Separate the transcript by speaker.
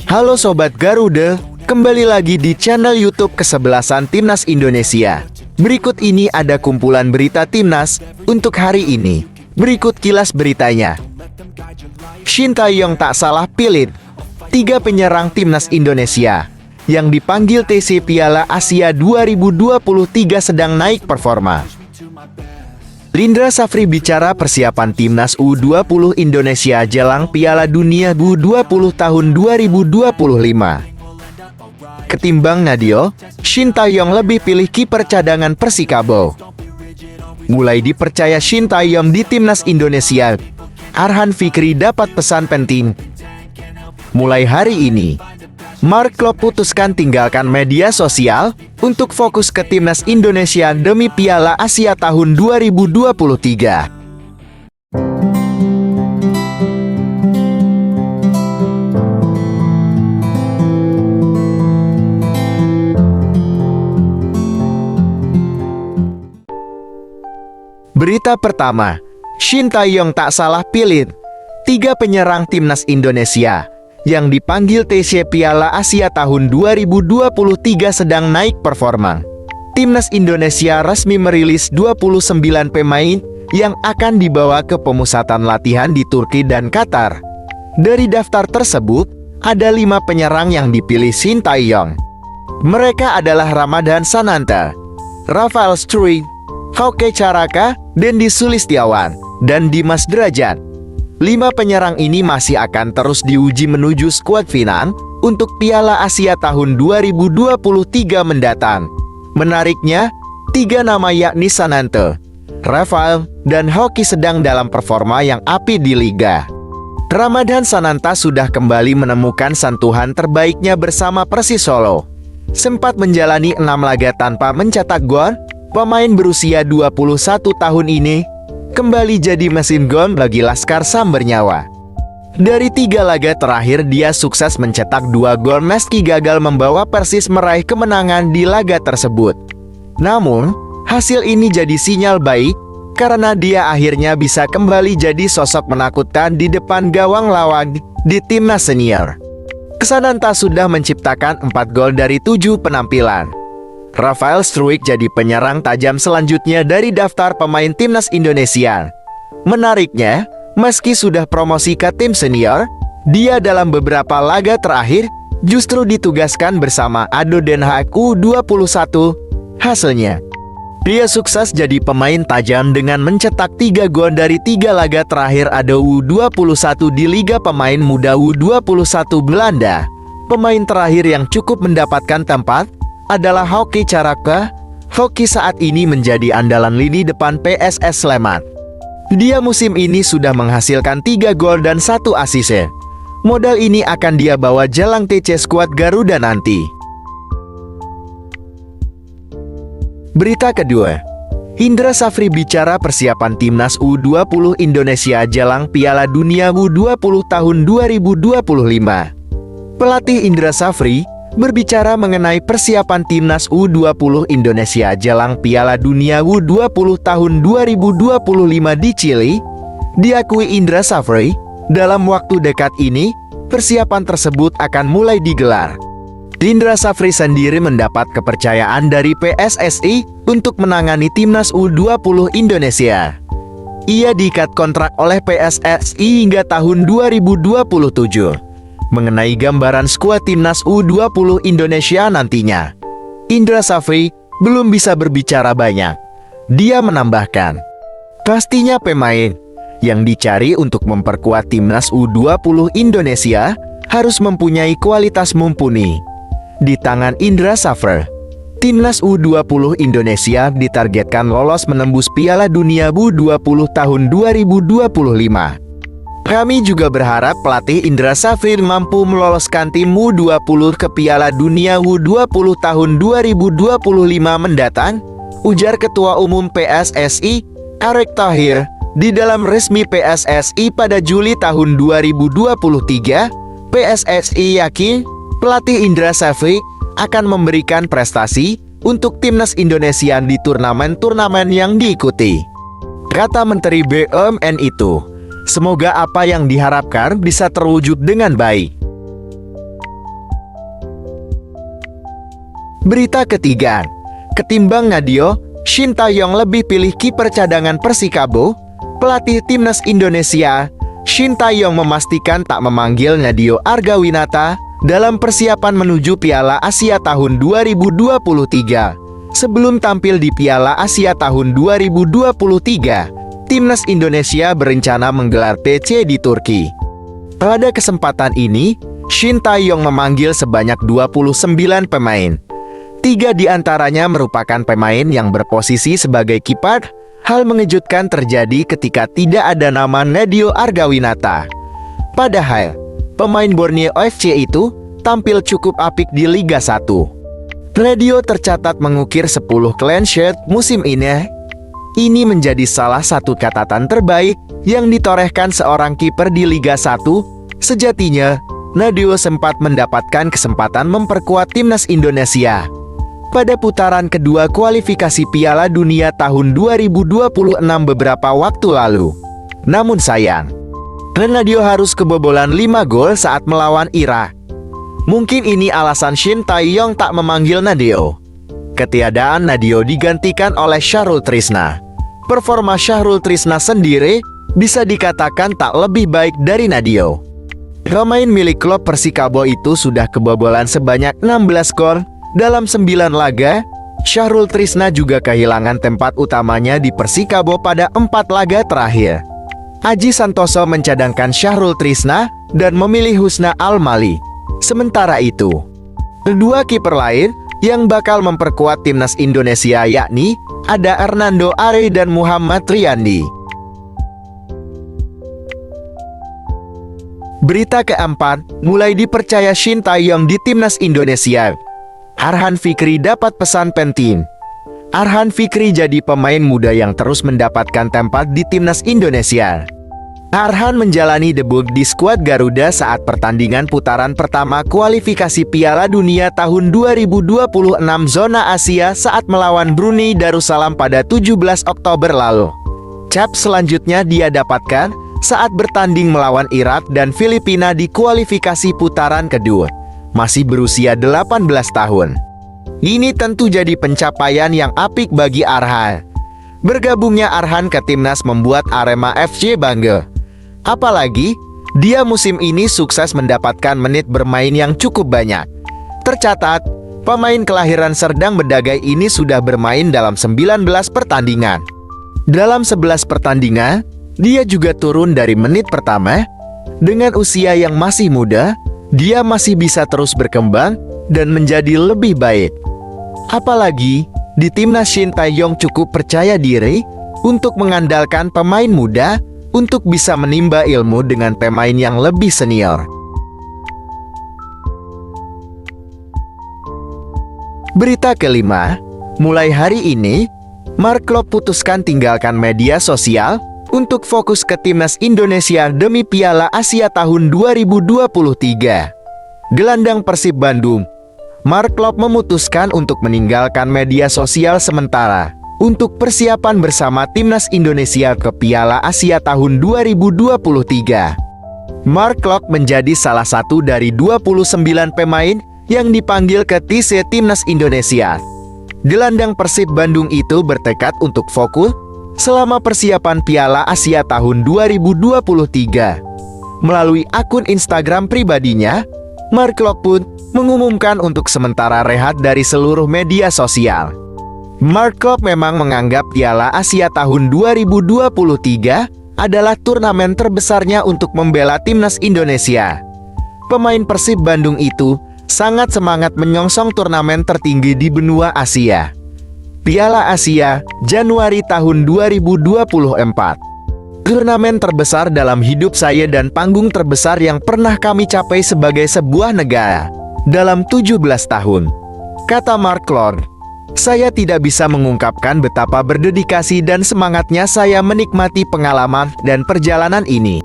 Speaker 1: Halo Sobat Garuda, kembali lagi di channel YouTube kesebelasan Timnas Indonesia. Berikut ini ada kumpulan berita Timnas untuk hari ini. Berikut kilas beritanya. Shin Tae-yong tak salah pilih. 3 penyerang Timnas Indonesia yang dipanggil TC Piala Asia 2023 sedang naik performa. Indra Safri bicara persiapan Timnas U20 Indonesia jelang Piala Dunia U20 tahun 2025. Ketimbang Nadeo, Shin Tae-yong lebih pilih kiper cadangan Persikabo. Mulai dipercaya Shin Tae-yong di Timnas Indonesia, Arhan Fikri dapat pesan penting. Mulai hari ini, Mark Klok putuskan tinggalkan media sosial untuk fokus ke Timnas Indonesia demi Piala Asia tahun 2023. Berita pertama, Shin Tae-yong tak salah pilih. 3 penyerang Timnas Indonesia yang dipanggil TC Piala Asia tahun 2023 sedang naik performa. Timnas Indonesia resmi merilis 29 pemain yang akan dibawa ke pemusatan latihan di Turki dan Qatar. Dari daftar tersebut, ada 5 penyerang yang dipilih Shin Tae-yong. Mereka adalah Ramadhan Sananta, Rafael Struijk, Hoki Caraka, Dendi Sulistiawan, dan Dimas Derajat. 5 penyerang ini masih akan terus diuji menuju skuad final untuk Piala Asia tahun 2023 mendatang. Menariknya, 3 nama yakni Sananta, Rafael, dan Hoki sedang dalam performa yang apik di Liga. Ramadhan Sananta sudah kembali menemukan sentuhan terbaiknya bersama Persis Solo. Sempat menjalani 6 laga tanpa mencetak gol, pemain berusia 21 tahun ini kembali jadi mesin gol bagi Laskar Sam Bernyawa. Dari 3 laga terakhir dia sukses mencetak 2 gol meski gagal membawa Persis meraih kemenangan di laga tersebut. Namun, hasil ini jadi sinyal baik karena dia akhirnya bisa kembali jadi sosok menakutkan di depan gawang lawan di Timnas Senior. Sananta sudah menciptakan 4 gol dari 7 penampilan. Rafael Struijk jadi penyerang tajam selanjutnya dari daftar pemain Timnas Indonesia. Menariknya, meski sudah promosi ke tim senior, dia dalam beberapa laga terakhir justru ditugaskan bersama ADO Den Haag U21. Hasilnya, dia sukses jadi pemain tajam dengan mencetak 3 gol dari 3 laga terakhir ADO U21 di Liga Pemain Muda U21 Belanda. Pemain terakhir yang cukup mendapatkan tempat adalah Hoki Caraka. Hoki saat ini menjadi andalan lini depan PSS Sleman. Dia musim ini sudah menghasilkan 3 gol dan 1 assist. Modal ini akan dia bawa jelang TC skuad Garuda nanti. Berita kedua, Indra Safri bicara persiapan Timnas U20 Indonesia jelang Piala Dunia U20 tahun 2025. Pelatih Indra Safri berbicara mengenai persiapan Timnas U20 Indonesia jelang Piala Dunia U20 tahun 2025 di Chili. Diakui Indra Safri, dalam waktu dekat ini, persiapan tersebut akan mulai digelar. Indra Safri sendiri mendapat kepercayaan dari PSSI untuk menangani Timnas U20 Indonesia. Ia diikat kontrak oleh PSSI hingga tahun 2027. Mengenai gambaran skuad Timnas U20 Indonesia nantinya, Indra Safri belum bisa berbicara banyak. Dia menambahkan, pastinya pemain yang dicari untuk memperkuat Timnas U20 Indonesia harus mempunyai kualitas mumpuni. Di tangan Indra Safri, Timnas U20 Indonesia ditargetkan lolos menembus Piala Dunia U20 tahun 2025. Kami juga berharap pelatih Indra Safri mampu meloloskan tim U20 ke Piala Dunia U20 tahun 2025 mendatang, ujar Ketua Umum PSSI, Erick Thohir, di dalam resmi PSSI pada Juli tahun 2023. PSSI yakin pelatih Indra Safri akan memberikan prestasi untuk Timnas Indonesia di turnamen-turnamen yang diikuti. Kata Menteri BUMN itu, semoga apa yang diharapkan bisa terwujud dengan baik. Berita ketiga, ketimbang Nadeo, Shin Tae-yong lebih pilih kiper cadangan Persikabo. Pelatih timnas Indonesia, Shin Tae-yong memastikan tak memanggil Nadeo Argawinata dalam persiapan menuju Piala Asia tahun 2023. Sebelum tampil di Piala Asia tahun 2023, timnas Indonesia berencana menggelar PC di Turki. Pada kesempatan ini, Shin Tae-yong memanggil sebanyak 29 pemain. 3 di antaranya merupakan pemain yang berposisi sebagai kiper. Hal mengejutkan terjadi ketika tidak ada nama Nadeo Argawinata. Padahal, pemain Borneo FC itu tampil cukup apik di Liga 1. Nadeo tercatat mengukir 10 clean sheet musim ini. Ini menjadi salah satu catatan terbaik yang ditorehkan seorang kiper di Liga 1. Sejatinya, Nadeo sempat mendapatkan kesempatan memperkuat timnas Indonesia pada putaran kedua kualifikasi Piala Dunia tahun 2026 beberapa waktu lalu. Namun sayang, Nadeo harus kebobolan 5 gol saat melawan Irak. Mungkin ini alasan Shin Tae-yong tak memanggil Nadeo. Ketiadaan Nadeo digantikan oleh Syahrul Trisna. Performa Syahrul Trisna sendiri bisa dikatakan tak lebih baik dari Nadeo. Pemain milik klub Persikabo itu sudah kebobolan sebanyak 16 gol dalam 9 laga. Syahrul Trisna juga kehilangan tempat utamanya di Persikabo pada 4 laga terakhir. Aji Santoso mencadangkan Syahrul Trisna dan memilih Husna Al-Mali. Sementara itu, kedua kiper lain yang bakal memperkuat timnas Indonesia yakni ada Hernando Ari dan Muhammad Riyandi. Berita keempat, mulai dipercaya Shin Tae-yong di timnas Indonesia. Arhan Fikri dapat pesan penting. Arhan Fikri jadi pemain muda yang terus mendapatkan tempat di timnas Indonesia. Arhan menjalani debut di skuad Garuda saat pertandingan putaran pertama kualifikasi Piala Dunia tahun 2026 zona Asia saat melawan Brunei Darussalam pada 17 Oktober lalu. Cap selanjutnya dia dapatkan saat bertanding melawan Irak dan Filipina di kualifikasi putaran kedua. Masih berusia 18 tahun. Ini tentu jadi pencapaian yang apik bagi Arhan. Bergabungnya Arhan ke timnas membuat Arema FC bangga. Apalagi, dia musim ini sukses mendapatkan menit bermain yang cukup banyak. Tercatat, pemain kelahiran Serdang Bedagai ini sudah bermain dalam 19 pertandingan. Dalam 11 pertandingan, dia juga turun dari menit pertama. Dengan usia yang masih muda, dia masih bisa terus berkembang dan menjadi lebih baik. Apalagi, di timnas Shin Tae-yong cukup percaya diri untuk mengandalkan pemain muda untuk bisa menimba ilmu dengan pemain yang lebih senior. Berita kelima, mulai hari ini, Mark Klok putuskan tinggalkan media sosial untuk fokus ke timnas Indonesia demi Piala Asia tahun 2023. Gelandang Persib Bandung, Mark Klok memutuskan untuk meninggalkan media sosial sementara untuk persiapan bersama timnas Indonesia ke Piala Asia tahun 2023. Mark Klok menjadi salah satu dari 29 pemain yang dipanggil ke TC Timnas Indonesia. Gelandang Persib Bandung itu bertekad untuk fokus selama persiapan Piala Asia tahun 2023. Melalui akun Instagram pribadinya, Mark Klok pun mengumumkan untuk sementara rehat dari seluruh media sosial. Mark Klok memang menganggap Piala Asia tahun 2023 adalah turnamen terbesarnya untuk membela timnas Indonesia. Pemain Persib Bandung itu sangat semangat menyongsong turnamen tertinggi di benua Asia. Piala Asia, Januari tahun 2024. Turnamen terbesar dalam hidup saya dan panggung terbesar yang pernah kami capai sebagai sebuah negara dalam 17 tahun. Kata Mark Klok, saya tidak bisa mengungkapkan betapa berdedikasi dan semangatnya saya menikmati pengalaman dan perjalanan ini.